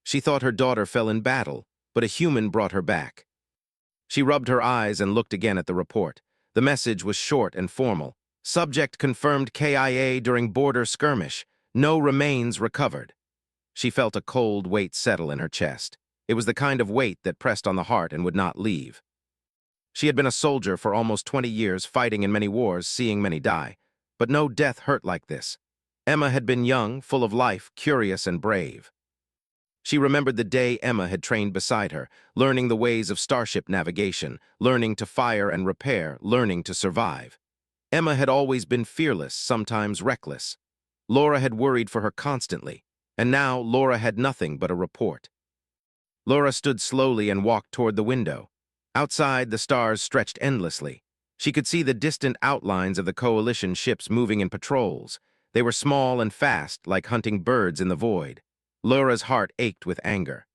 She thought her daughter fell in battle, but a human brought her back. She rubbed her eyes and looked again at the report. The message was short and formal. Subject confirmed KIA during border skirmish. No remains recovered. She felt a cold weight settle in her chest. It was the kind of weight that pressed on the heart and would not leave. She had been a soldier for almost 20 years, fighting in many wars, seeing many die. But no death hurt like this. Emma had been young, full of life, curious and brave. She remembered the day Emma had trained beside her, learning the ways of starship navigation, learning to fire and repair, learning to survive. Emma had always been fearless, sometimes reckless. Laura had worried for her constantly, and now Laura had nothing but a report. Laura stood slowly and walked toward the window. Outside, the stars stretched endlessly. She could see the distant outlines of the coalition ships moving in patrols. They were small and fast, like hunting birds in the void. Laura's heart ached with anger.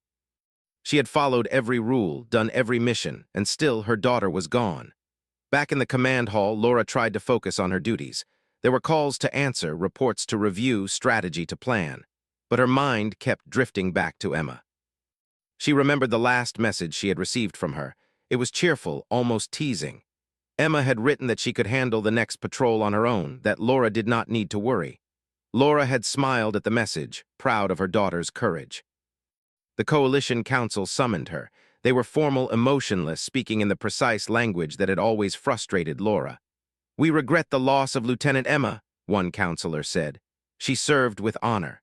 She had followed every rule, done every mission, and still her daughter was gone. Back in the command hall, Laura tried to focus on her duties. There were calls to answer, reports to review, strategy to plan. But her mind kept drifting back to Emma. She remembered the last message she had received from her. It was cheerful, almost teasing. Emma had written that she could handle the next patrol on her own, that Laura did not need to worry. Laura had smiled at the message, proud of her daughter's courage. The Coalition Council summoned her. They were formal, emotionless, speaking in the precise language that had always frustrated Laura. "We regret the loss of Lieutenant Emma," one counselor said. "She served with honor.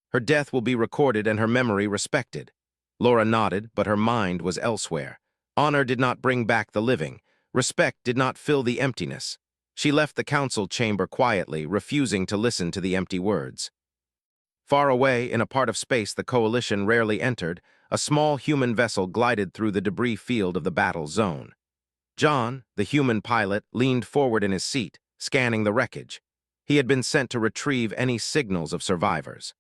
Her death will be recorded and her memory respected." Laura nodded, but her mind was elsewhere. Honor did not bring back the living. Respect did not fill the emptiness. She left the council chamber quietly, refusing to listen to the empty words. Far away, in a part of space the coalition rarely entered, a small human vessel glided through the debris field of the battle zone. John, the human pilot, leaned forward in his seat, scanning the wreckage. He had been sent to retrieve any signals of survivors.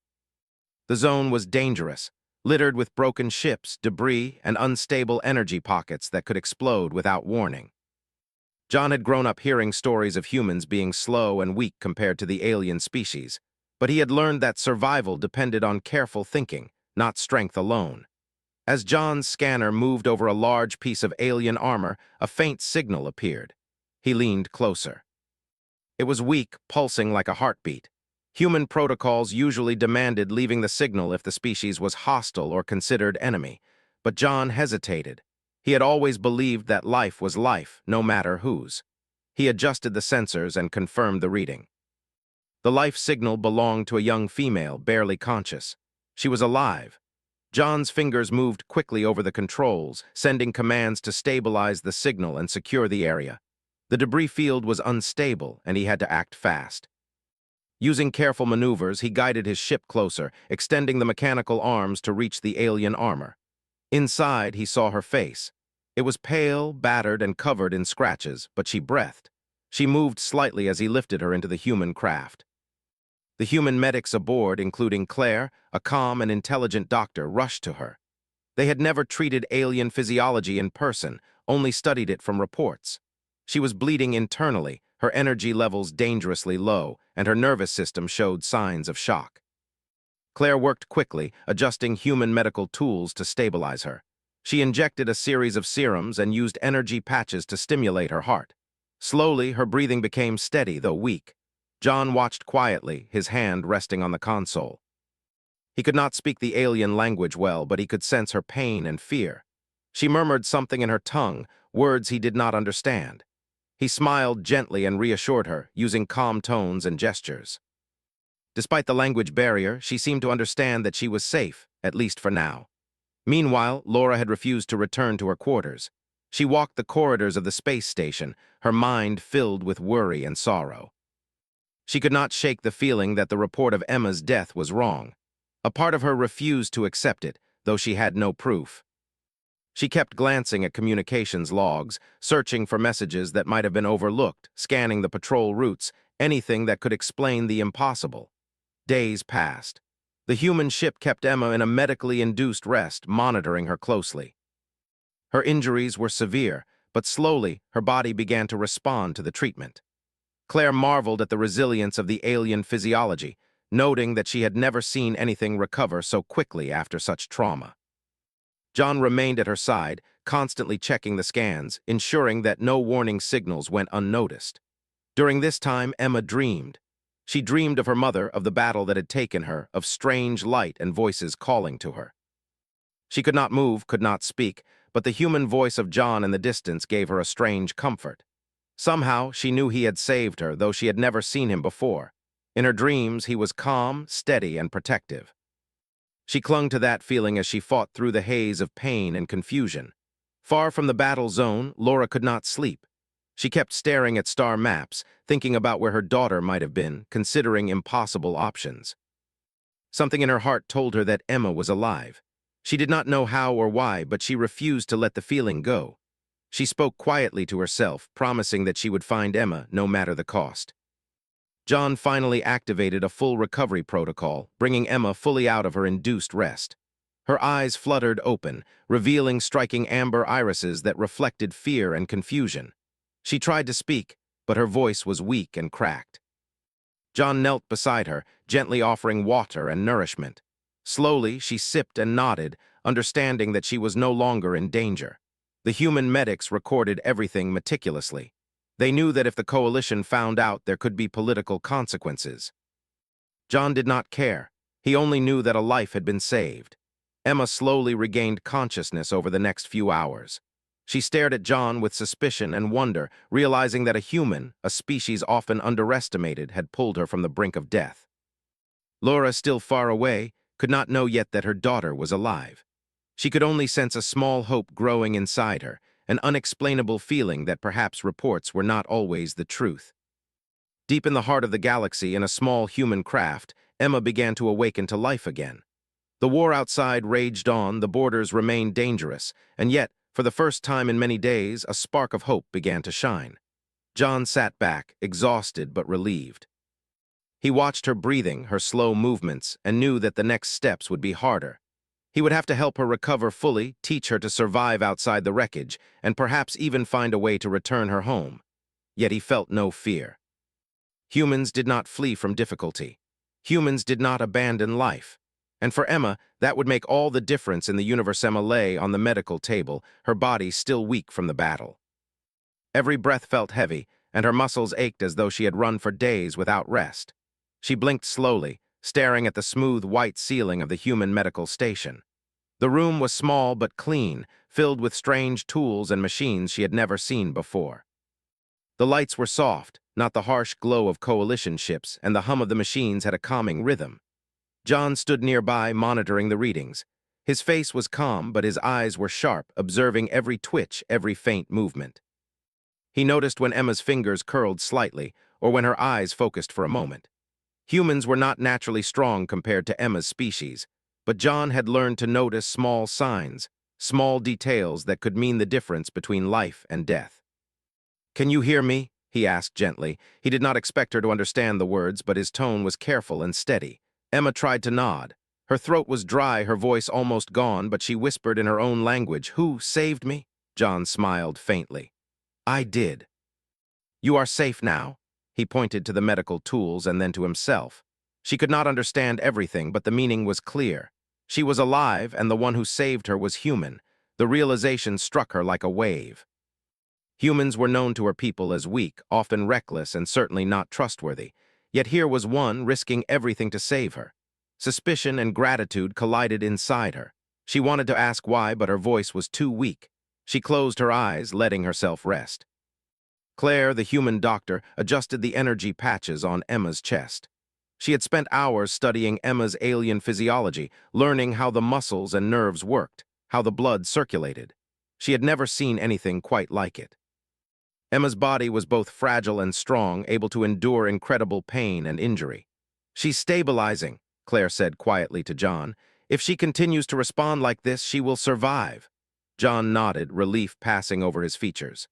The zone was dangerous, littered with broken ships, debris, and unstable energy pockets that could explode without warning. John had grown up hearing stories of humans being slow and weak compared to the alien species, but he had learned that survival depended on careful thinking, not strength alone. As John's scanner moved over a large piece of alien armor, a faint signal appeared. He leaned closer. It was weak, pulsing like a heartbeat. Human protocols usually demanded leaving the signal if the species was hostile or considered enemy, but John hesitated. He had always believed that life was life, no matter whose. He adjusted the sensors and confirmed the reading. The life signal belonged to a young female, barely conscious. She was alive. John's fingers moved quickly over the controls, sending commands to stabilize the signal and secure the area. The debris field was unstable, and he had to act fast. Using careful maneuvers, he guided his ship closer, extending the mechanical arms to reach the alien armor. Inside, he saw her face. It was pale, battered, and covered in scratches, but she breathed. She moved slightly as he lifted her into the human craft. The human medics aboard, including Claire, a calm and intelligent doctor, rushed to her. They had never treated alien physiology in person, only studied it from reports. She was bleeding internally, her energy levels dangerously low, and her nervous system showed signs of shock. Claire worked quickly, adjusting human medical tools to stabilize her. She injected a series of serums and used energy patches to stimulate her heart. Slowly, her breathing became steady, though weak. John watched quietly, his hand resting on the console. He could not speak the alien language well, but he could sense her pain and fear. She murmured something in her tongue, words he did not understand. He smiled gently and reassured her, using calm tones and gestures. Despite the language barrier, she seemed to understand that she was safe, at least for now. Meanwhile, Laura had refused to return to her quarters. She walked the corridors of the space station, her mind filled with worry and sorrow. She could not shake the feeling that the report of Emma's death was wrong. A part of her refused to accept it, though she had no proof. She kept glancing at communications logs, searching for messages that might have been overlooked, scanning the patrol routes, anything that could explain the impossible. Days passed. The human ship kept Emma in a medically induced rest, monitoring her closely. Her injuries were severe, but slowly her body began to respond to the treatment. Claire marveled at the resilience of the alien physiology. noting that she had never seen anything recover so quickly after such trauma. John remained at her side, constantly checking the scans, ensuring that no warning signals went unnoticed. During this time, Emma dreamed. She dreamed of her mother, of the battle that had taken her, of strange light and voices calling to her. She could not move, could not speak, but the human voice of John in the distance gave her a strange comfort. Somehow, she knew he had saved her, though she had never seen him before. In her dreams, he was calm, steady, and protective. She clung to that feeling as she fought through the haze of pain and confusion. Far from the battle zone, Laura could not sleep. She kept staring at star maps, thinking about where her daughter might have been, considering impossible options. Something in her heart told her that Emma was alive. She did not know how or why, but she refused to let the feeling go. She spoke quietly to herself, promising that she would find Emma no matter the cost. John finally activated a full recovery protocol, bringing Emma fully out of her induced rest. Her eyes fluttered open, revealing striking amber irises that reflected fear and confusion. She tried to speak, but her voice was weak and cracked. John knelt beside her, gently offering water and nourishment. Slowly, she sipped and nodded, understanding that she was no longer in danger. The human medics recorded everything meticulously. They knew that if the coalition found out, there could be political consequences. John did not care. He only knew that a life had been saved. Emma slowly regained consciousness over the next few hours. She stared at John with suspicion and wonder, realizing that a human, a species often underestimated, had pulled her from the brink of death. Laura, still far away, could not know yet that her daughter was alive. She could only sense a small hope growing inside her, an unexplainable feeling that perhaps reports were not always the truth. Deep in the heart of the galaxy, in a small human craft, Emma began to awaken to life again. The war outside raged on, the borders remained dangerous, and yet, for the first time in many days, a spark of hope began to shine. John sat back, exhausted but relieved. He watched her breathing, her slow movements, and knew that the next steps would be harder. He would have to help her recover fully, teach her to survive outside the wreckage, and perhaps even find a way to return her home. Yet he felt no fear. Humans did not flee from difficulty. Humans did not abandon life. And for Emma, that would make all the difference in the universe. Emma lay on the medical table, her body still weak from the battle. Every breath felt heavy, and her muscles ached as though she had run for days without rest. She blinked slowly, staring at the smooth white ceiling of the human medical station. The room was small but clean, filled with strange tools and machines she had never seen before. The lights were soft, not the harsh glow of coalition ships, and the hum of the machines had a calming rhythm. John stood nearby, monitoring the readings. His face was calm, but his eyes were sharp, observing every twitch, every faint movement. He noticed when Emma's fingers curled slightly, or when her eyes focused for a moment. Humans were not naturally strong compared to Emma's species, but John had learned to notice small signs, small details that could mean the difference between life and death. "Can you hear me?" he asked gently. He did not expect her to understand the words, but his tone was careful and steady. Emma tried to nod. Her throat was dry, her voice almost gone, but she whispered in her own language, "Who saved me?" John smiled faintly. "I did." "You are safe now?" He pointed to the medical tools and then to himself. She could not understand everything, but the meaning was clear. She was alive, and the one who saved her was human. The realization struck her like a wave. Humans were known to her people as weak, often reckless, and certainly not trustworthy. Yet here was one risking everything to save her. Suspicion and gratitude collided inside her. She wanted to ask why, but her voice was too weak. She closed her eyes, letting herself rest. Claire, the human doctor, adjusted the energy patches on Emma's chest. She had spent hours studying Emma's alien physiology, learning how the muscles and nerves worked, how the blood circulated. She had never seen anything quite like it. Emma's body was both fragile and strong, able to endure incredible pain and injury. "She's stabilizing," Claire said quietly to John. "If she continues to respond like this, she will survive." John nodded, relief passing over his features.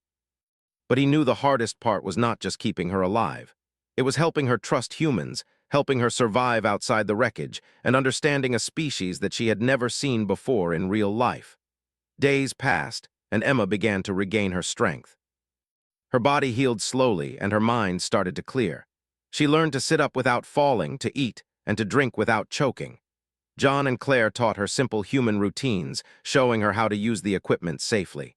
But he knew the hardest part was not just keeping her alive. It was helping her trust humans, helping her survive outside the wreckage, and understanding a species that she had never seen before in real life. Days passed, and Emma began to regain her strength. Her body healed slowly, and her mind started to clear. She learned to sit up without falling, to eat, and to drink without choking. John and Claire taught her simple human routines, showing her how to use the equipment safely.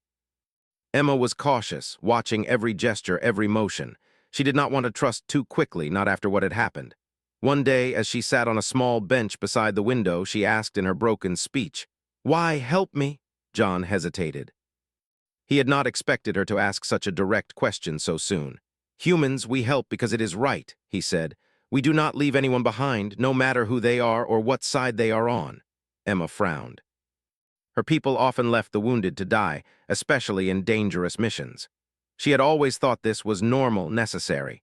Emma was cautious, watching every gesture, every motion. She did not want to trust too quickly, not after what had happened. One day, as she sat on a small bench beside the window, she asked in her broken speech, "Why help me?" John hesitated. He had not expected her to ask such a direct question so soon. "Humans, we help because it is right," he said. "We do not leave anyone behind, no matter who they are or what side they are on." Emma frowned. Her people often left the wounded to die, especially in dangerous missions. She had always thought this was normal, necessary.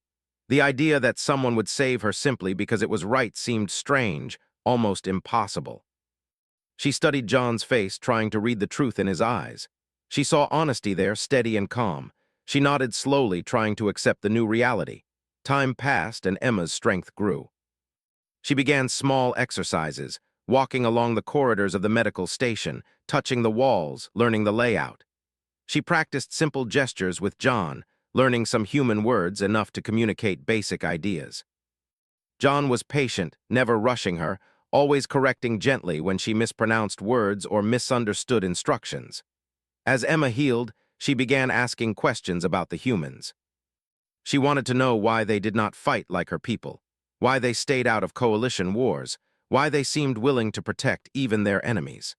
The idea that someone would save her simply because it was right seemed strange, almost impossible. She studied John's face, trying to read the truth in his eyes. She saw honesty there, steady and calm. She nodded slowly, trying to accept the new reality. Time passed, and Emma's strength grew. She began small exercises, walking along the corridors of the medical station, touching the walls, learning the layout. She practiced simple gestures with John, learning some human words enough to communicate basic ideas. John was patient, never rushing her, always correcting gently when she mispronounced words or misunderstood instructions. As Emma healed, she began asking questions about the humans. She wanted to know why they did not fight like her people, why they stayed out of coalition wars, why they seemed willing to protect even their enemies.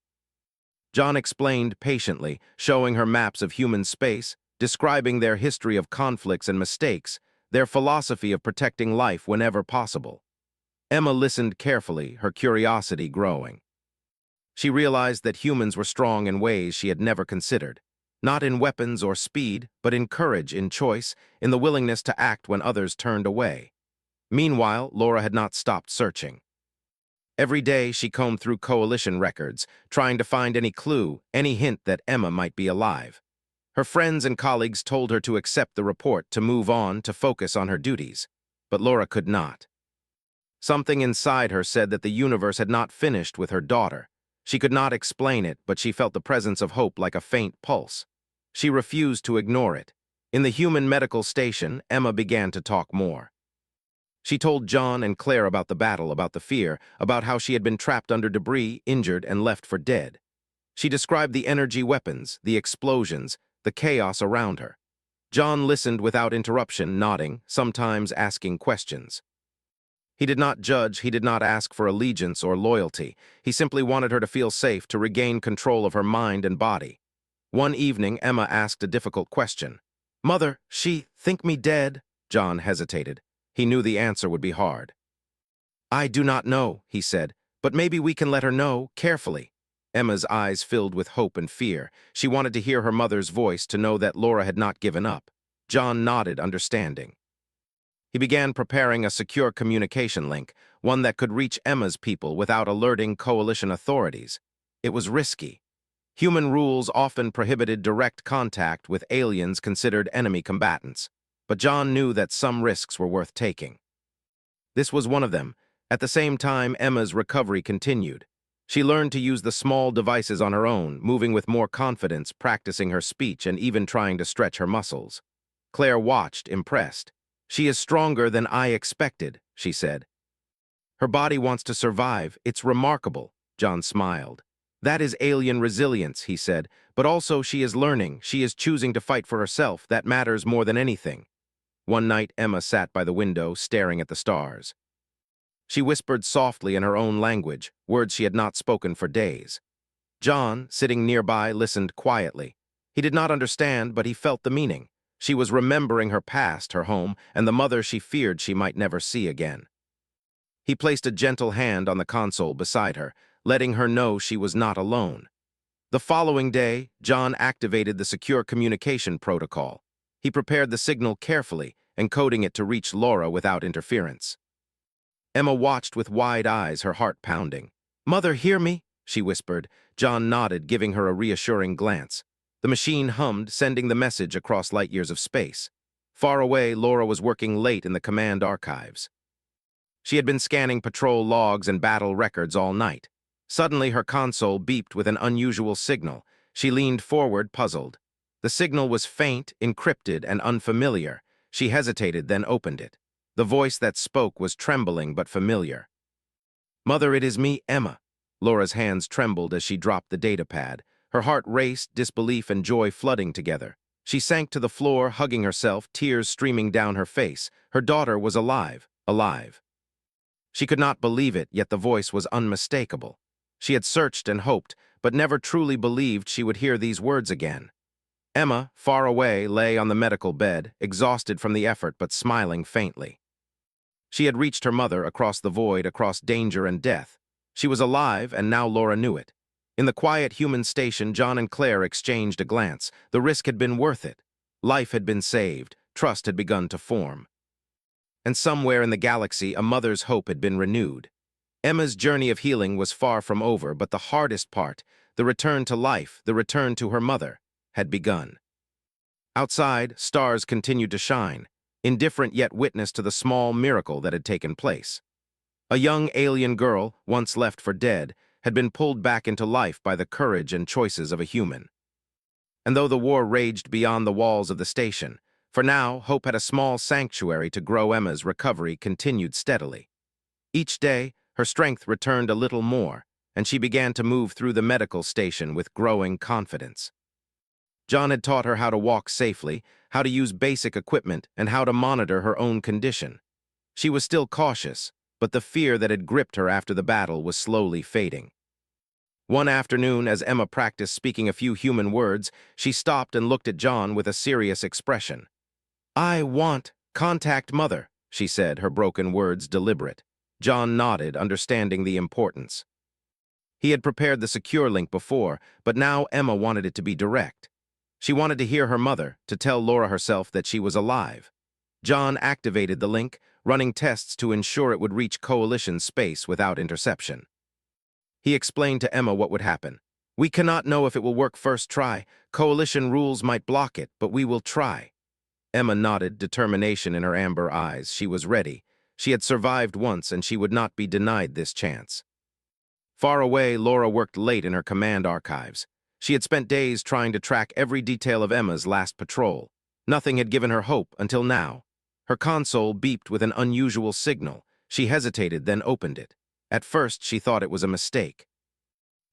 John explained patiently, showing her maps of human space, describing their history of conflicts and mistakes, their philosophy of protecting life whenever possible. Emma listened carefully, her curiosity growing. She realized that humans were strong in ways she had never considered, not in weapons or speed, but in courage, in choice, in the willingness to act when others turned away. Meanwhile, Laura had not stopped searching. Every day she combed through coalition records, trying to find any clue, any hint that Emma might be alive. Her friends and colleagues told her to accept the report, to move on, to focus on her duties. But Laura could not. Something inside her said that the universe had not finished with her daughter. She could not explain it, but she felt the presence of hope like a faint pulse. She refused to ignore it. In the human medical station, Emma began to talk more. She told John and Claire about the battle, about the fear, about how she had been trapped under debris, injured, and left for dead. She described the energy weapons, the explosions, the chaos around her. John listened without interruption, nodding, sometimes asking questions. He did not judge, he did not ask for allegiance or loyalty. He simply wanted her to feel safe, to regain control of her mind and body. One evening, Emma asked a difficult question. "Mother, she think me dead?" John hesitated. He knew the answer would be hard. "I do not know," he said, "but maybe we can let her know, carefully." Emma's eyes filled with hope and fear. She wanted to hear her mother's voice, to know that Laura had not given up. John nodded, understanding. He began preparing a secure communication link, one that could reach Emma's people without alerting coalition authorities. It was risky. Human rules often prohibited direct contact with aliens considered enemy combatants, but John knew that some risks were worth taking. This was one of them. At the same time, Emma's recovery continued. She learned to use the small devices on her own, moving with more confidence, practicing her speech, and even trying to stretch her muscles. Claire watched, impressed. "She is stronger than I expected," she said. "Her body wants to survive. It's remarkable," John smiled. "That is alien resilience," he said, "but also she is learning. She is choosing to fight for herself. That matters more than anything." One night, Emma sat by the window, staring at the stars. She whispered softly in her own language, words she had not spoken for days. John, sitting nearby, listened quietly. He did not understand, but he felt the meaning. She was remembering her past, her home, and the mother she feared she might never see again. He placed a gentle hand on the console beside her, letting her know she was not alone. The following day, John activated the secure communication protocol. He prepared the signal carefully, encoding it to reach Laura without interference. Emma watched with wide eyes, her heart pounding. "Mother, hear me?" she whispered. John nodded, giving her a reassuring glance. The machine hummed, sending the message across light years of space. Far away, Laura was working late in the command archives. She had been scanning patrol logs and battle records all night. Suddenly, her console beeped with an unusual signal. She leaned forward, puzzled. The signal was faint, encrypted, and unfamiliar. She hesitated, then opened it. The voice that spoke was trembling but familiar. Mother, it is me, Emma. Laura's hands trembled as she dropped the data pad. Her heart raced, disbelief and joy flooding together. She sank to the floor, hugging herself, tears streaming down her face. Her daughter was alive, alive. She could not believe it, yet the voice was unmistakable. She had searched and hoped, but never truly believed she would hear these words again. Emma, far away, lay on the medical bed, exhausted from the effort but smiling faintly. She had reached her mother across the void, across danger and death. She was alive, and now Laura knew it. In the quiet human station, John and Claire exchanged a glance. The risk had been worth it. Life had been saved. Trust had begun to form. And somewhere in the galaxy, a mother's hope had been renewed. Emma's journey of healing was far from over, but the hardest part, the return to life, the return to her mother, had begun. Outside, stars continued to shine, indifferent yet witness to the small miracle that had taken place. A young alien girl, once left for dead, had been pulled back into life by the courage and choices of a human. And though the war raged beyond the walls of the station, for now, hope had a small sanctuary to grow. Emma's recovery continued steadily. Each day, her strength returned a little more, and she began to move through the medical station with growing confidence. John had taught her how to walk safely, how to use basic equipment, and how to monitor her own condition. She was still cautious, but the fear that had gripped her after the battle was slowly fading. One afternoon, as Emma practiced speaking a few human words, she stopped and looked at John with a serious expression. "I want contact mother," she said, her broken words deliberate. John nodded, understanding the importance. He had prepared the secure link before, but now Emma wanted it to be direct. She wanted to hear her mother, to tell Laura herself that she was alive. John activated the link, running tests to ensure it would reach Coalition space without interception. He explained to Emma what would happen. "We cannot know if it will work first try. Coalition rules might block it, but we will try." Emma nodded, determination in her amber eyes. She was ready. She had survived once, and she would not be denied this chance. Far away, Laura worked late in her command archives. She had spent days trying to track every detail of Emma's last patrol. Nothing had given her hope until now. Her console beeped with an unusual signal. She hesitated, then opened it. At first, she thought it was a mistake.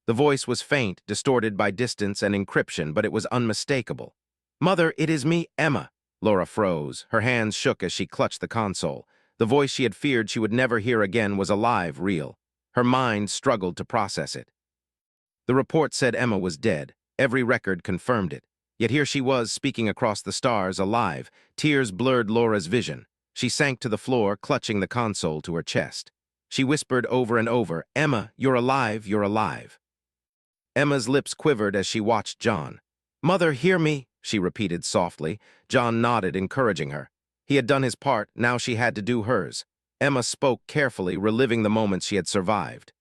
The voice was faint, distorted by distance and encryption, but it was unmistakable. "Mother, it is me, Emma." Laura froze. Her hands shook as she clutched the console. The voice she had feared she would never hear again was alive, real. Her mind struggled to process it. The report said Emma was dead. Every record confirmed it. Yet here she was, speaking across the stars, alive. Tears blurred Laura's vision. She sank to the floor, clutching the console to her chest. She whispered over and over, "Emma, you're alive, you're alive." Emma's lips quivered as she watched John. "Mother, hear me," she repeated softly. John nodded, encouraging her. He had done his part, now she had to do hers. Emma spoke carefully, reliving the moments she had survived.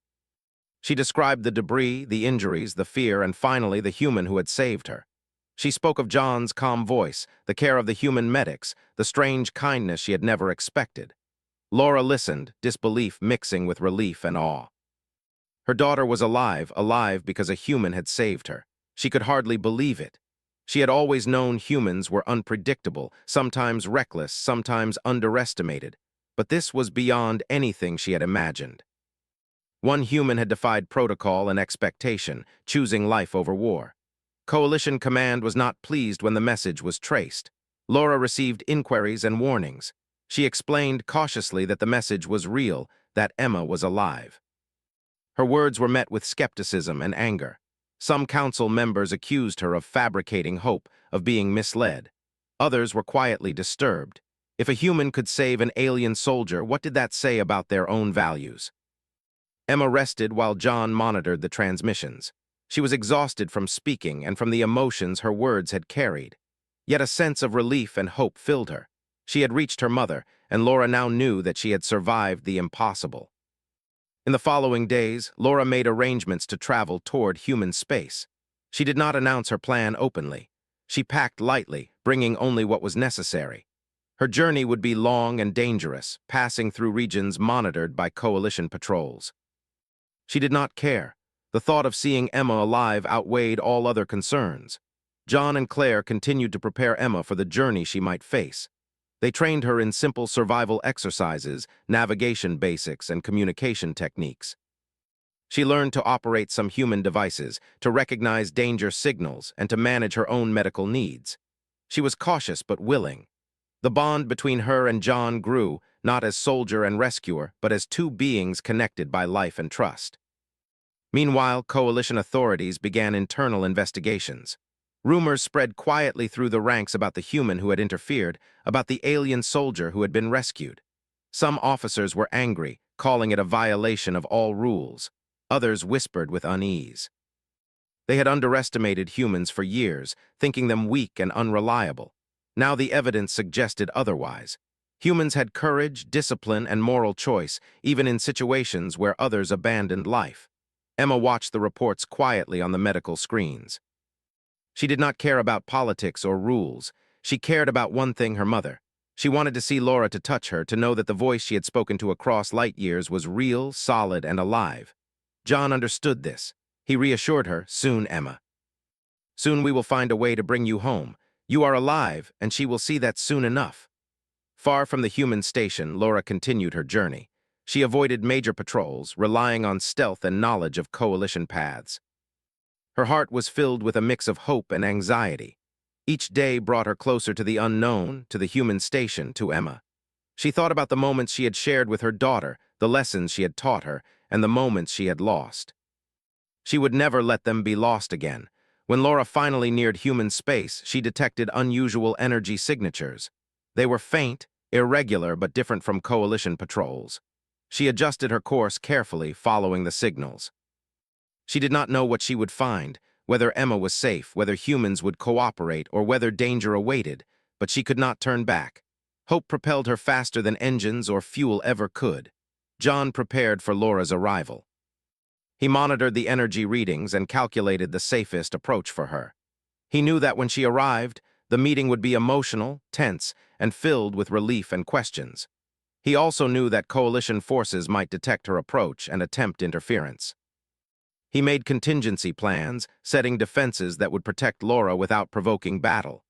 She described the debris, the injuries, the fear, and finally the human who had saved her. She spoke of John's calm voice, the care of the human medics, the strange kindness she had never expected. Laura listened, disbelief mixing with relief and awe. Her daughter was alive, alive because a human had saved her. She could hardly believe it. She had always known humans were unpredictable, sometimes reckless, sometimes underestimated. But this was beyond anything she had imagined. One human had defied protocol and expectation, choosing life over war. Coalition Command was not pleased when the message was traced. Laura received inquiries and warnings. She explained cautiously that the message was real, that Emma was alive. Her words were met with skepticism and anger. Some council members accused her of fabricating hope, of being misled. Others were quietly disturbed. If a human could save an alien soldier, what did that say about their own values? Emma rested while John monitored the transmissions. She was exhausted from speaking and from the emotions her words had carried. Yet a sense of relief and hope filled her. She had reached her mother, and Laura now knew that she had survived the impossible. In the following days, Laura made arrangements to travel toward human space. She did not announce her plan openly. She packed lightly, bringing only what was necessary. Her journey would be long and dangerous, passing through regions monitored by Coalition patrols. She did not care. The thought of seeing Emma alive outweighed all other concerns. John and Claire continued to prepare Emma for the journey she might face. They trained her in simple survival exercises, navigation basics, and communication techniques. She learned to operate some human devices, to recognize danger signals, and to manage her own medical needs. She was cautious but willing. The bond between her and John grew, not as soldier and rescuer, but as two beings connected by life and trust. Meanwhile, coalition authorities began internal investigations. Rumors spread quietly through the ranks about the human who had interfered, about the alien soldier who had been rescued. Some officers were angry, calling it a violation of all rules. Others whispered with unease. They had underestimated humans for years, thinking them weak and unreliable. Now the evidence suggested otherwise. Humans had courage, discipline, and moral choice, even in situations where others abandoned life. Emma watched the reports quietly on the medical screens. She did not care about politics or rules. She cared about one thing: her mother. She wanted to see Laura, to touch her, to know that the voice she had spoken to across light years was real, solid, and alive. John understood this. He reassured her, "Soon, Emma. Soon we will find a way to bring you home. You are alive, and she will see that soon enough." Far from the human station, Laura continued her journey. She avoided major patrols, relying on stealth and knowledge of coalition paths. Her heart was filled with a mix of hope and anxiety. Each day brought her closer to the unknown, to the human station, to Emma. She thought about the moments she had shared with her daughter, the lessons she had taught her, and the moments she had lost. She would never let them be lost again. When Laura finally neared human space, she detected unusual energy signatures. They were faint, irregular, but different from coalition patrols. She adjusted her course carefully, following the signals. She did not know what she would find, whether Emma was safe, whether humans would cooperate, or whether danger awaited, but she could not turn back. Hope propelled her faster than engines or fuel ever could. John prepared for Laura's arrival. He monitored the energy readings and calculated the safest approach for her. He knew that when she arrived, the meeting would be emotional, tense, and filled with relief and questions. He also knew that coalition forces might detect her approach and attempt interference. He made contingency plans, setting defenses that would protect Laura without provoking battle.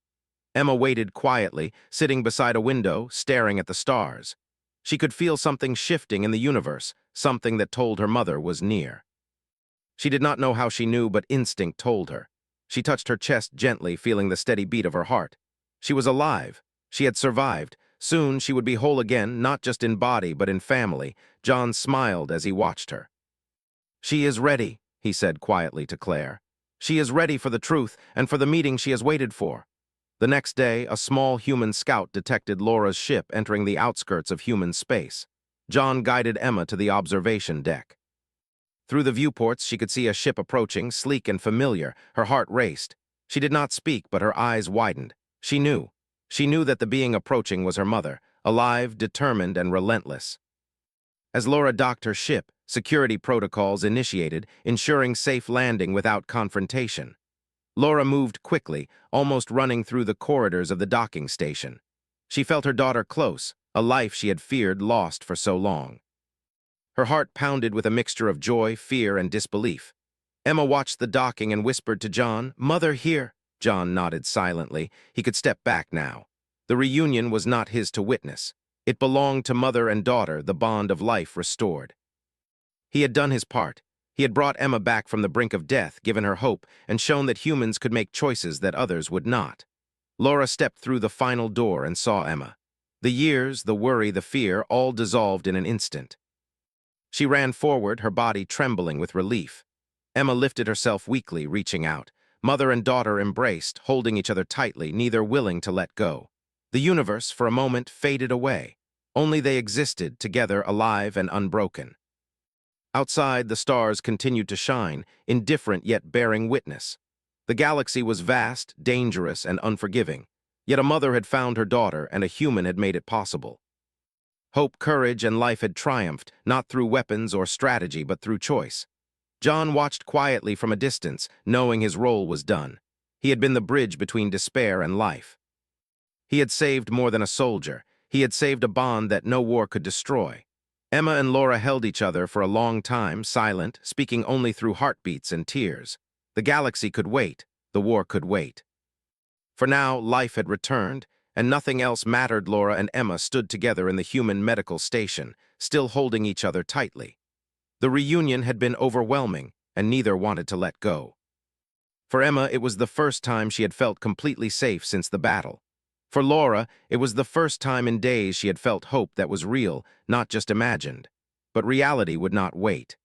Emma waited quietly, sitting beside a window, staring at the stars. She could feel something shifting in the universe, something that told her mother was near. She did not know how she knew, but instinct told her. She touched her chest gently, feeling the steady beat of her heart. She was alive. She had survived. Soon she would be whole again, not just in body, but in family. John smiled as he watched her. "She is ready," he said quietly to Claire. "She is ready for the truth and for the meeting she has waited for." The next day, a small human scout detected Laura's ship entering the outskirts of human space. John guided Emma to the observation deck. Through the viewports, she could see a ship approaching, sleek and familiar. Her heart raced. She did not speak, but her eyes widened. She knew. She knew that the being approaching was her mother, alive, determined, and relentless. As Laura docked her ship, security protocols initiated, ensuring safe landing without confrontation. Laura moved quickly, almost running through the corridors of the docking station. She felt her daughter close, a life she had feared lost for so long. Her heart pounded with a mixture of joy, fear, and disbelief. Emma watched the docking and whispered to John, "Mother, here." John nodded silently. He could step back now. The reunion was not his to witness. It belonged to mother and daughter, the bond of life restored. He had done his part. He had brought Emma back from the brink of death, given her hope, and shown that humans could make choices that others would not. Laura stepped through the final door and saw Emma. The years, the worry, the fear, all dissolved in an instant. She ran forward, her body trembling with relief. Emma lifted herself weakly, reaching out. Mother and daughter embraced, holding each other tightly, neither willing to let go. The universe, for a moment, faded away. Only they existed, together, alive and unbroken. Outside, the stars continued to shine, indifferent yet bearing witness. The galaxy was vast, dangerous, and unforgiving. Yet a mother had found her daughter, and a human had made it possible. Hope, courage, and life had triumphed, not through weapons or strategy, but through choice. John watched quietly from a distance, knowing his role was done. He had been the bridge between despair and life. He had saved more than a soldier. He had saved a bond that no war could destroy. Emma and Laura held each other for a long time, silent, speaking only through heartbeats and tears. The galaxy could wait. The war could wait. For now, life had returned, and nothing else mattered. Laura and Emma stood together in the human medical station, still holding each other tightly. The reunion had been overwhelming, and neither wanted to let go. For Emma, it was the first time she had felt completely safe since the battle. For Laura, it was the first time in days she had felt hope that was real, not just imagined. But reality would not wait.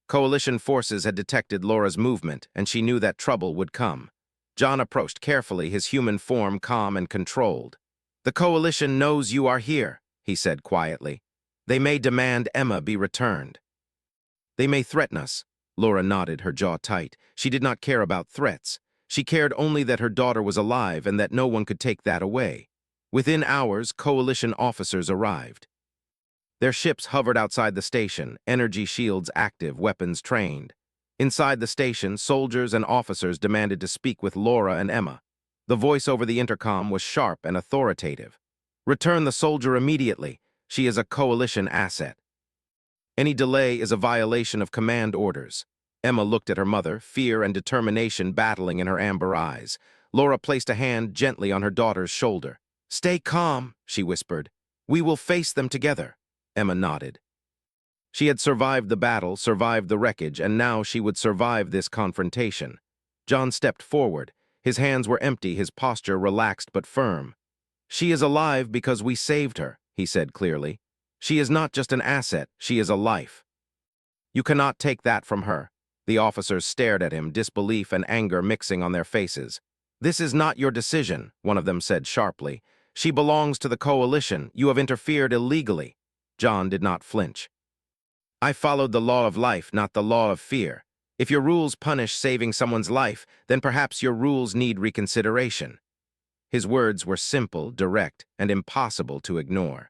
Coalition forces had detected Laura's movement, and she knew that trouble would come. John approached carefully, his human form calm and controlled. "The Coalition knows you are here," he said quietly. "They may demand Emma be returned. They may threaten us." Laura nodded, her jaw tight. She did not care about threats. She cared only that her daughter was alive and that no one could take that away. Within hours, Coalition officers arrived. Their ships hovered outside the station, energy shields active, weapons trained. Inside the station, soldiers and officers demanded to speak with Laura and Emma. The voice over the intercom was sharp and authoritative. "Return the soldier immediately. She is a Coalition asset. Any delay is a violation of command orders." Emma looked at her mother, fear and determination battling in her amber eyes. Laura placed a hand gently on her daughter's shoulder. "Stay calm," she whispered. "We will face them together." Emma nodded. She had survived the battle, survived the wreckage, and now she would survive this confrontation. John stepped forward. His hands were empty, his posture relaxed but firm. "She is alive because we saved her," he said clearly. "She is not just an asset, she is a life. You cannot take that from her." The officers stared at him, disbelief and anger mixing on their faces. "This is not your decision," one of them said sharply. "She belongs to the Coalition. You have interfered illegally." John did not flinch. "I followed the law of life, not the law of fear. If your rules punish saving someone's life, then perhaps your rules need reconsideration." His words were simple, direct, and impossible to ignore.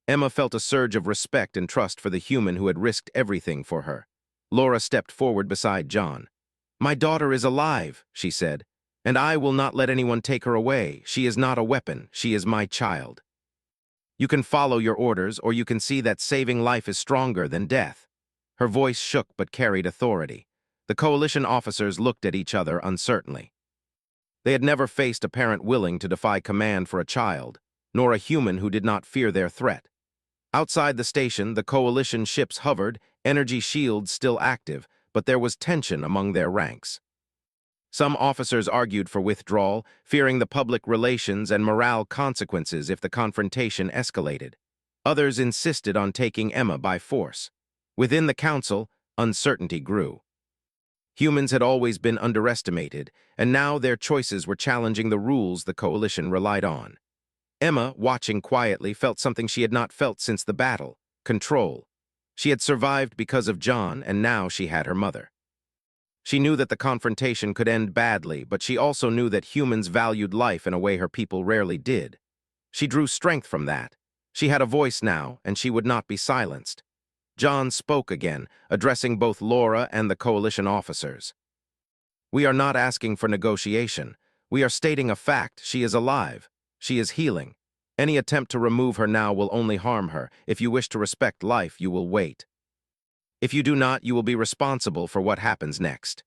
Emma felt a surge of respect and trust for the human who had risked everything for her. Laura stepped forward beside John. "My daughter is alive," she said, "and I will not let anyone take her away. She is not a weapon. She is my child. You can follow your orders, or you can see that saving life is stronger than death." Her voice shook but carried authority. The Coalition officers looked at each other uncertainly. They had never faced a parent willing to defy command for a child, nor a human who did not fear their threat. Outside the station, the Coalition ships hovered, energy shields still active, but there was tension among their ranks. Some officers argued for withdrawal, fearing the public relations and morale consequences if the confrontation escalated. Others insisted on taking Emma by force. Within the council, uncertainty grew. Humans had always been underestimated, and now their choices were challenging the rules the Coalition relied on. Emma, watching quietly, felt something she had not felt since the battle: control. She had survived because of John, and now she had her mother. She knew that the confrontation could end badly, but she also knew that humans valued life in a way her people rarely did. She drew strength from that. She had a voice now, and she would not be silenced. John spoke again, addressing both Laura and the Coalition officers. "We are not asking for negotiation. We are stating a fact. She is alive. She is healing. Any attempt to remove her now will only harm her. If you wish to respect life, you will wait. If you do not, you will be responsible for what happens next."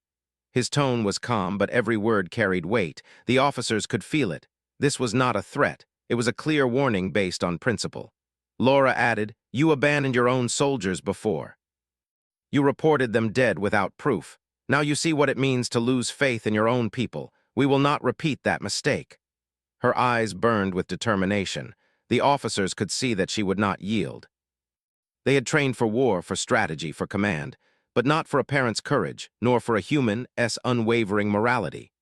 His tone was calm, but every word carried weight. The officers could feel it. This was not a threat. It was a clear warning based on principle. Laura added, "You abandoned your own soldiers before. You reported them dead without proof. Now you see what it means to lose faith in your own people. We will not repeat that mistake." Her eyes burned with determination. The officers could see that she would not yield. They had trained for war, for strategy, for command, but not for a parent's courage, nor for a human's unwavering morality.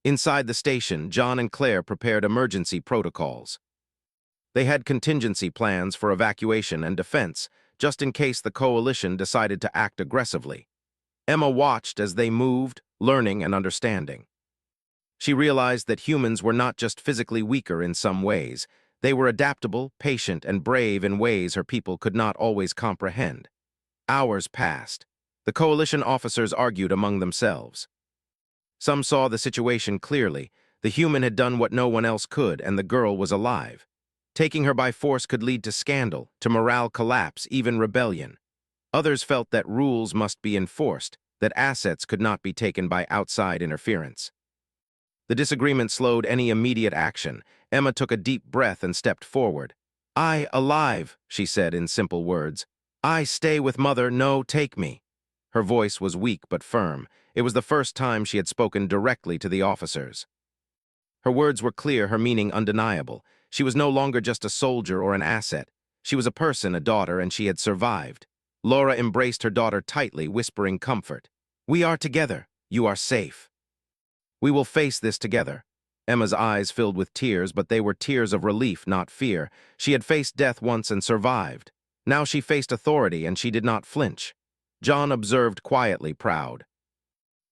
Inside the station, John and Claire prepared emergency protocols. They had contingency plans for evacuation and defense, just in case the Coalition decided to act aggressively. Emma watched as they moved, learning and understanding. She realized that humans were not just physically weaker in some ways. They were adaptable, patient, and brave in ways her people could not always comprehend. Hours passed. The Coalition officers argued among themselves. Some saw the situation clearly. The human had done what no one else could, and the girl was alive. Taking her by force could lead to scandal, to morale collapse, even rebellion. Others felt that rules must be enforced, that assets could not be taken by outside interference. The disagreement slowed any immediate action. Emma took a deep breath and stepped forward. "I, alive," she said in simple words. I stay with Mother, no, take me. Her voice was weak but firm. It was the first time she had spoken directly to the officers. Her words were clear, her meaning undeniable. She was no longer just a soldier or an asset. She was a person, a daughter, and she had survived. Laura embraced her daughter tightly, whispering comfort. We are together. You are safe. We will face this together. Emma's eyes filled with tears, but they were tears of relief, not fear. She had faced death once and survived. Now she faced authority, and she did not flinch. John observed quietly, proud.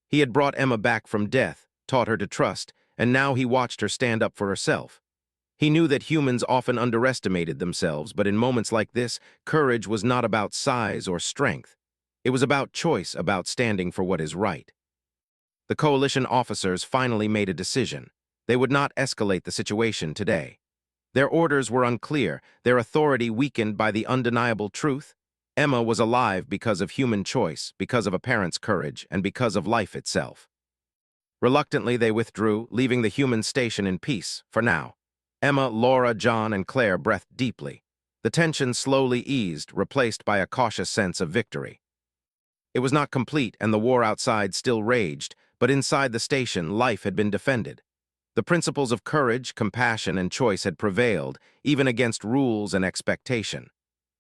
He had brought Emma back from death, taught her to trust, and now he watched her stand up for herself. He knew that humans often underestimated themselves, but in moments like this, courage was not about size or strength. It was about choice, about standing for what is right. The coalition officers finally made a decision. They would not escalate the situation today. Their orders were unclear, their authority weakened by the undeniable truth. Emma was alive because of human choice, because of a parent's courage, and because of life itself. Reluctantly, they withdrew, leaving the human station in peace, for now. Emma, Laura, John, and Claire breathed deeply. The tension slowly eased, replaced by a cautious sense of victory. It was not complete, and the war outside still raged, but inside the station, life had been defended. The principles of courage, compassion, and choice had prevailed, even against rules and expectation.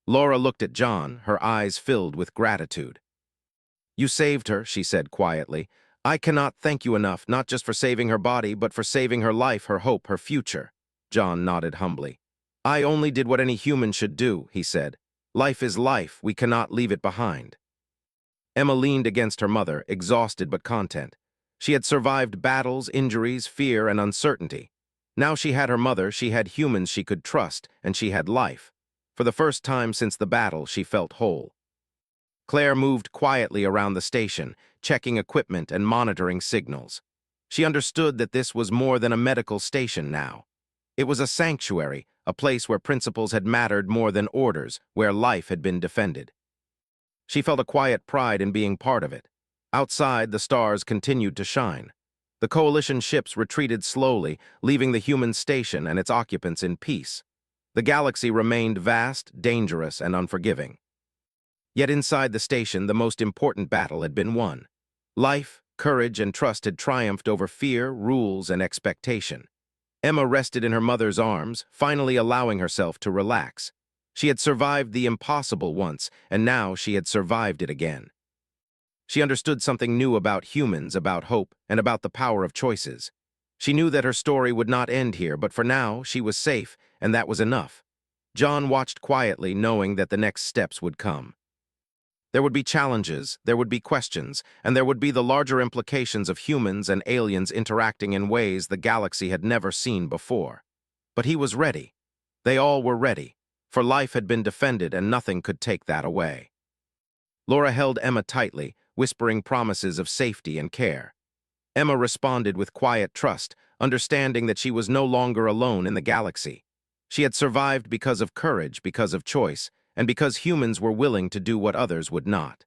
Laura looked at John, her eyes filled with gratitude. You saved her, she said quietly. I cannot thank you enough, not just for saving her body, but for saving her life, her hope, her future. John nodded humbly. I only did what any human should do, he said. Life is life, we cannot leave it behind. Emma leaned against her mother, exhausted but content. She had survived battles, injuries, fear, and uncertainty. Now she had her mother, she had humans she could trust, and she had life. For the first time since the battle, she felt whole. Claire moved quietly around the station, checking equipment and monitoring signals. She understood that this was more than a medical station now. It was a sanctuary, a place where principles had mattered more than orders, where life had been defended. She felt a quiet pride in being part of it. Outside, the stars continued to shine. The coalition ships retreated slowly, leaving the human station and its occupants in peace. The galaxy remained vast, dangerous, and unforgiving. Yet inside the station, the most important battle had been won. Life, courage, and trust had triumphed over fear, rules, and expectation. Emma rested in her mother's arms, finally allowing herself to relax. She had survived the impossible once, and now she had survived it again. She understood something new about humans, about hope, and about the power of choices. She knew that her story would not end here, but for now, she was safe, and that was enough. John watched quietly, knowing that the next steps would come. There would be challenges, there would be questions, and there would be the larger implications of humans and aliens interacting in ways the galaxy had never seen before. But he was ready. They all were ready, for life had been defended and nothing could take that away. Laura held Emma tightly, whispering promises of safety and care. Emma responded with quiet trust, understanding that she was no longer alone in the galaxy. She had survived because of courage, because of choice, and because humans were willing to do what others would not.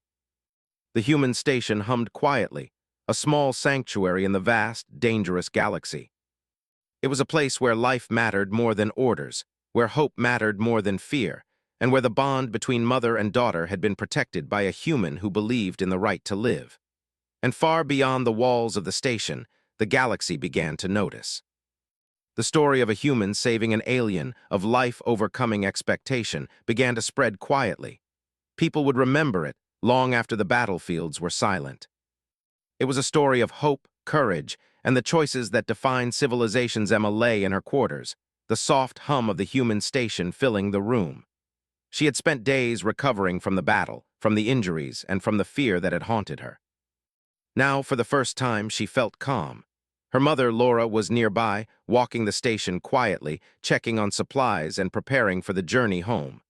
The human station hummed quietly, a small sanctuary in the vast, dangerous galaxy. It was a place where life mattered more than orders, where hope mattered more than fear, and where the bond between mother and daughter had been protected by a human who believed in the right to live. And far beyond the walls of the station, the galaxy began to notice. The story of a human saving an alien, of life overcoming expectation, began to spread quietly. People would remember it long after the battlefields were silent. It was a story of hope, courage, and the choices that defined civilizations. Emma lay in her quarters, the soft hum of the human station filling the room. She had spent days recovering from the battle, from the injuries, and from the fear that had haunted her. Now, for the first time, she felt calm. Her mother, Laura, was nearby, walking the station quietly, checking on supplies and preparing for the journey home.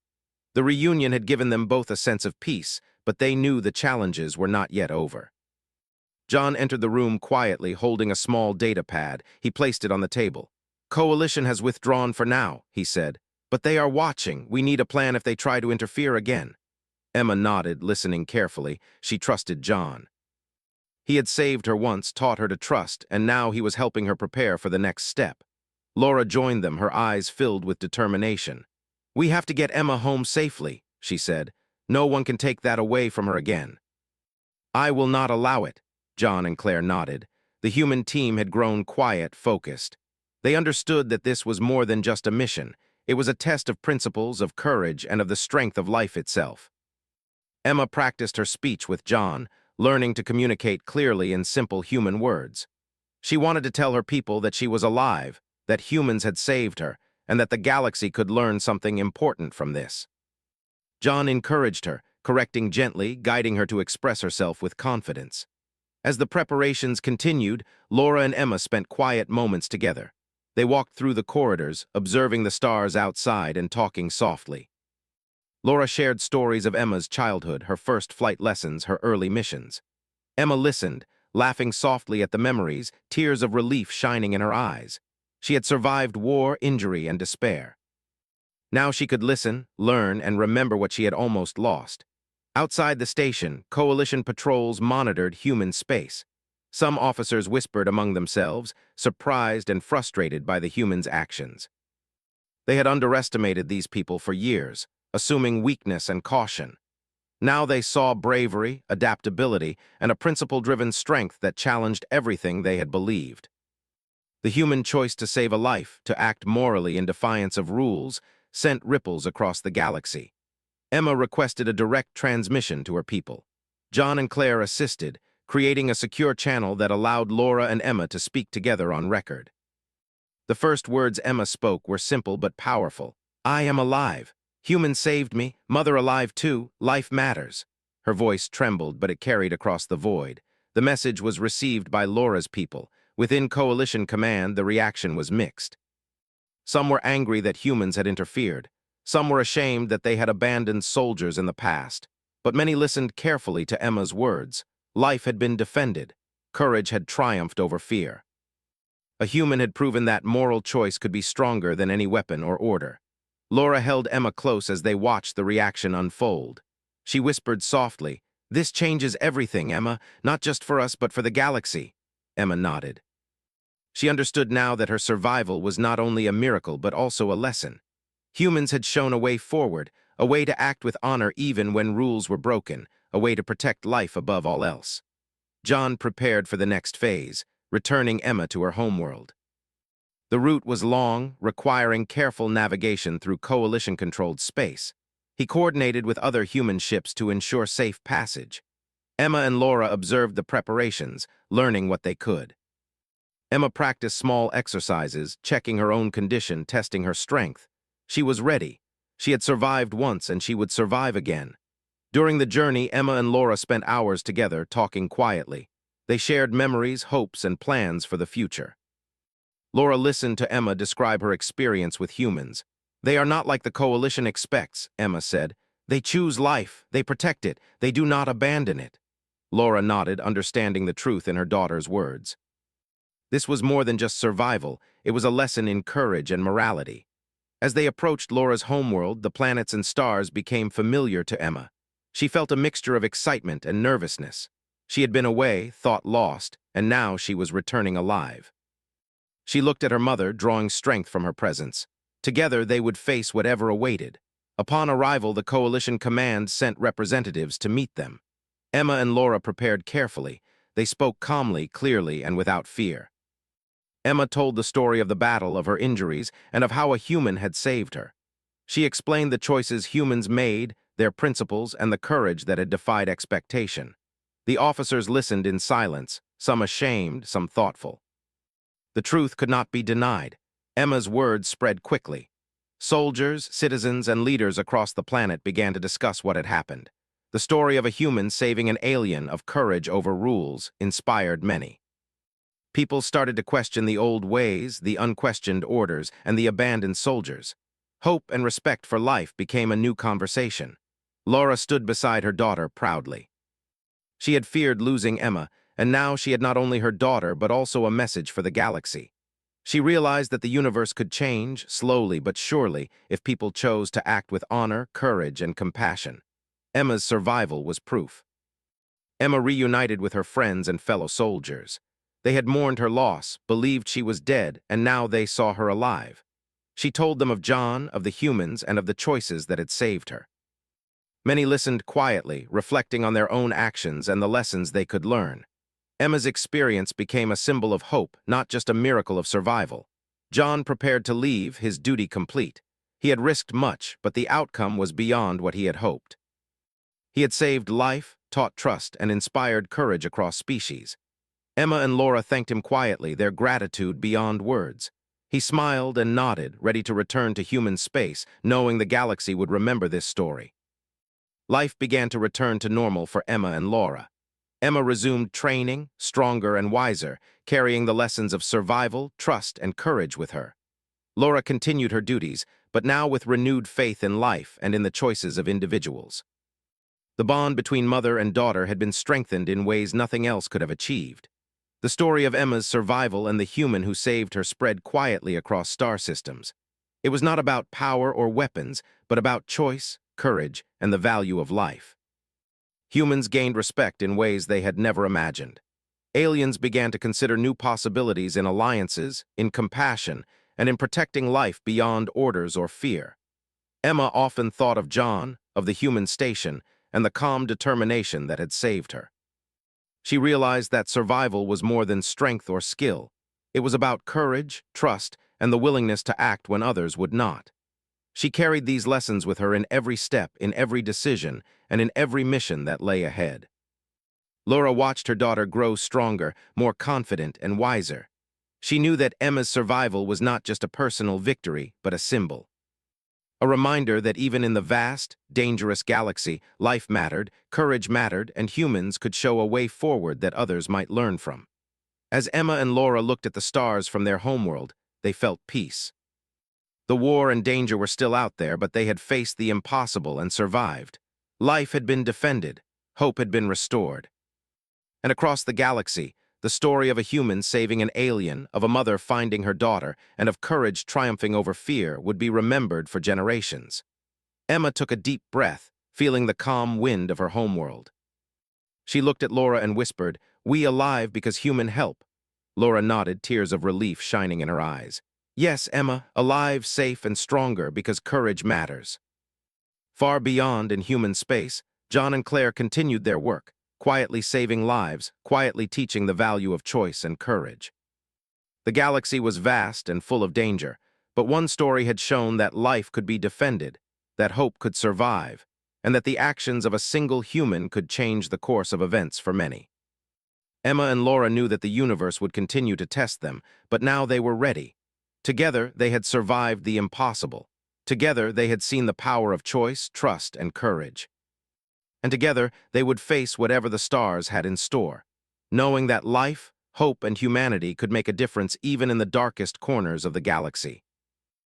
The reunion had given them both a sense of peace, but they knew the challenges were not yet over. John entered the room quietly, holding a small data pad. He placed it on the table. Coalition has withdrawn for now, he said. But they are watching. We need a plan if they try to interfere again. Emma nodded, listening carefully. She trusted John. He had saved her once, taught her to trust, and now he was helping her prepare for the next step. Laura joined them, her eyes filled with determination. We have to get Emma home safely, she said. No one can take that away from her again. I will not allow it, John and Claire nodded. The human team had grown quiet, focused. They understood that this was more than just a mission. It was a test of principles, of courage, and of the strength of life itself. Emma practiced her speech with John, learning to communicate clearly in simple human words. She wanted to tell her people that she was alive, that humans had saved her, and that the galaxy could learn something important from this. John encouraged her, correcting gently, guiding her to express herself with confidence. As the preparations continued, Laura and Emma spent quiet moments together. They walked through the corridors, observing the stars outside and talking softly. Laura shared stories of Emma's childhood, her first flight lessons, her early missions. Emma listened, laughing softly at the memories, tears of relief shining in her eyes. She had survived war, injury, and despair. Now she could listen, learn, and remember what she had almost lost. Outside the station, Coalition patrols monitored human space. Some officers whispered among themselves, surprised and frustrated by the humans' actions. They had underestimated these people for years, assuming weakness and caution. Now they saw bravery, adaptability, and a principle-driven strength that challenged everything they had believed. The human choice to save a life, to act morally in defiance of rules, sent ripples across the galaxy. Emma requested a direct transmission to her people. John and Claire assisted, creating a secure channel that allowed Laura and Emma to speak together on record. The first words Emma spoke were simple but powerful. I am alive. Humans saved me. Mother alive too. Life matters. Her voice trembled, but it carried across the void. The message was received by Laura's people. Within Coalition Command, the reaction was mixed. Some were angry that humans had interfered. Some were ashamed that they had abandoned soldiers in the past. But many listened carefully to Emma's words. Life had been defended. Courage had triumphed over fear. A human had proven that moral choice could be stronger than any weapon or order. Laura held Emma close as they watched the reaction unfold. She whispered softly, "This changes everything, Emma, not just for us but for the galaxy." Emma nodded. She understood now that her survival was not only a miracle but also a lesson. Humans had shown a way forward, a way to act with honor even when rules were broken, a way to protect life above all else. John prepared for the next phase, returning Emma to her homeworld. The route was long, requiring careful navigation through Coalition-controlled space. He coordinated with other human ships to ensure safe passage. Emma and Laura observed the preparations, learning what they could. Emma practiced small exercises, checking her own condition, testing her strength. She was ready. She had survived once, and she would survive again. During the journey, Emma and Laura spent hours together, talking quietly. They shared memories, hopes, and plans for the future. Laura listened to Emma describe her experience with humans. They are not like the Coalition expects, Emma said. They choose life, they protect it, they do not abandon it. Laura nodded, understanding the truth in her daughter's words. This was more than just survival, it was a lesson in courage and morality. As they approached Laura's homeworld, the planets and stars became familiar to Emma. She felt a mixture of excitement and nervousness. She had been away, thought lost, and now she was returning alive. She looked at her mother, drawing strength from her presence. Together, they would face whatever awaited. Upon arrival, the Coalition Command sent representatives to meet them. Emma and Laura prepared carefully. They spoke calmly, clearly, and without fear. Emma told the story of the battle, of her injuries, and of how a human had saved her. She explained the choices humans made, their principles, and the courage that had defied expectation. The officers listened in silence, some ashamed, some thoughtful. The truth could not be denied. Emma's words spread quickly. Soldiers, citizens, and leaders across the planet began to discuss what had happened. The story of a human saving an alien, of courage over rules, inspired many. People started to question the old ways, the unquestioned orders, and the abandoned soldiers. Hope and respect for life became a new conversation. Laura stood beside her daughter proudly. She had feared losing Emma, and now she had not only her daughter but also a message for the galaxy. She realized that the universe could change, slowly but surely, if people chose to act with honor, courage, and compassion. Emma's survival was proof. Emma reunited with her friends and fellow soldiers. They had mourned her loss, believed she was dead, and now they saw her alive. She told them of John, of the humans, and of the choices that had saved her. Many listened quietly, reflecting on their own actions and the lessons they could learn. Emma's experience became a symbol of hope, not just a miracle of survival. John prepared to leave, his duty complete. He had risked much, but the outcome was beyond what he had hoped. He had saved life, taught trust, and inspired courage across species. Emma and Laura thanked him quietly, their gratitude beyond words. He smiled and nodded, ready to return to human space, knowing the galaxy would remember this story. Life began to return to normal for Emma and Laura. Emma resumed training, stronger and wiser, carrying the lessons of survival, trust, and courage with her. Laura continued her duties, but now with renewed faith in life and in the choices of individuals. The bond between mother and daughter had been strengthened in ways nothing else could have achieved. The story of Emma's survival and the human who saved her spread quietly across star systems. It was not about power or weapons, but about choice, courage, and the value of life. Humans gained respect in ways they had never imagined. Aliens began to consider new possibilities in alliances, in compassion, and in protecting life beyond orders or fear. Emma often thought of John, of the human station, and the calm determination that had saved her. She realized that survival was more than strength or skill. It was about courage, trust, and the willingness to act when others would not. She carried these lessons with her in every step, in every decision, and in every mission that lay ahead. Laura watched her daughter grow stronger, more confident, and wiser. She knew that Emma's survival was not just a personal victory, but a symbol. A reminder that even in the vast, dangerous galaxy, life mattered, courage mattered, and humans could show a way forward that others might learn from. As Emma and Laura looked at the stars from their homeworld, they felt peace. The war and danger were still out there, but they had faced the impossible and survived. Life had been defended, hope had been restored. And across the galaxy, the story of a human saving an alien, of a mother finding her daughter, and of courage triumphing over fear would be remembered for generations. Emma took a deep breath, feeling the calm wind of her homeworld. She looked at Laura and whispered, "We alive because human help." Laura nodded, tears of relief shining in her eyes. "Yes, Emma, alive, safe, and stronger because courage matters." Far beyond in human space, John and Claire continued their work, quietly saving lives, quietly teaching the value of choice and courage. The galaxy was vast and full of danger, but one story had shown that life could be defended, that hope could survive, and that the actions of a single human could change the course of events for many. Emma and Laura knew that the universe would continue to test them, but now they were ready. Together, they had survived the impossible. Together, they had seen the power of choice, trust, and courage. And together, they would face whatever the stars had in store, knowing that life, hope, and humanity could make a difference even in the darkest corners of the galaxy.